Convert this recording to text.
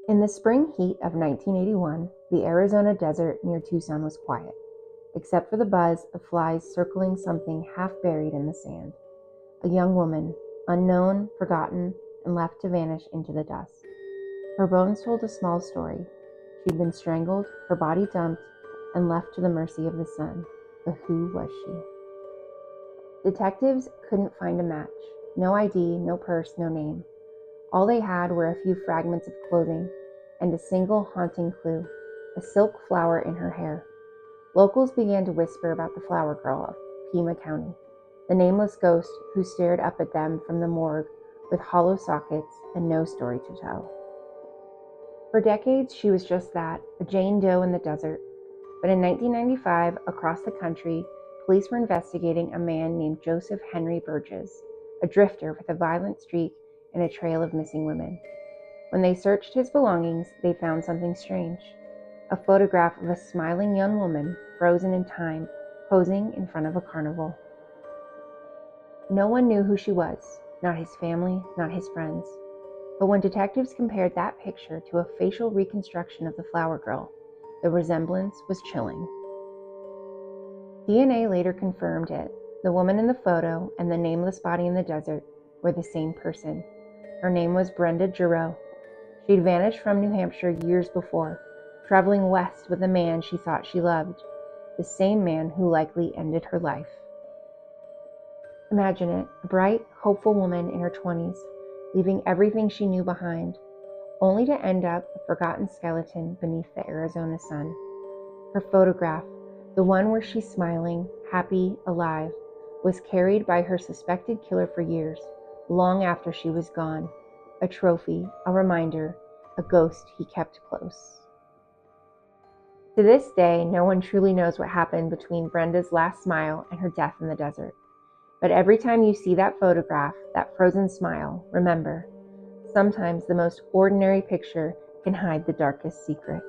In the spring heat of 1981, the Arizona desert near Tucson was quiet, except for the buzz of flies circling something half buried in the sand. A young woman, unknown, forgotten, and left to vanish into the dust. Her bones told a small story. She'd been strangled, her body dumped, and left to the mercy of the sun. But who was she? Detectives couldn't find a match. No ID, no purse, no name. All they had were a few fragments of clothing and a single haunting clue, a silk flower in her hair. Locals began to whisper about the flower girl of Pima County, the nameless ghost who stared up at them from the morgue with hollow sockets and no story to tell. For decades, she was just that, a Jane Doe in the desert. But in 1995, across the country, police were investigating a man named Joseph Henry Burgess, a drifter with a violent streak and a trail of missing women. When they searched his belongings, they found something strange. A photograph of a smiling young woman, frozen in time, posing in front of a carnival. No one knew who she was, not his family, not his friends. But when detectives compared that picture to a facial reconstruction of the flower girl, the resemblance was chilling. DNA later confirmed it. The woman in the photo and the nameless body in the desert were the same person. Her name was Brenda Gerow. She'd vanished from New Hampshire years before, traveling west with a man she thought she loved, the same man who likely ended her life. Imagine it, a bright, hopeful woman in her 20s, leaving everything she knew behind, only to end up a forgotten skeleton beneath the Arizona sun. Her photograph, the one where she's smiling, happy, alive, was carried by her suspected killer for years, long after she was gone. A trophy, a reminder, a ghost he kept close. To this day, no one truly knows what happened between Brenda's last smile and her death in the desert. But every time you see that photograph, that frozen smile, remember, sometimes the most ordinary picture can hide the darkest secret.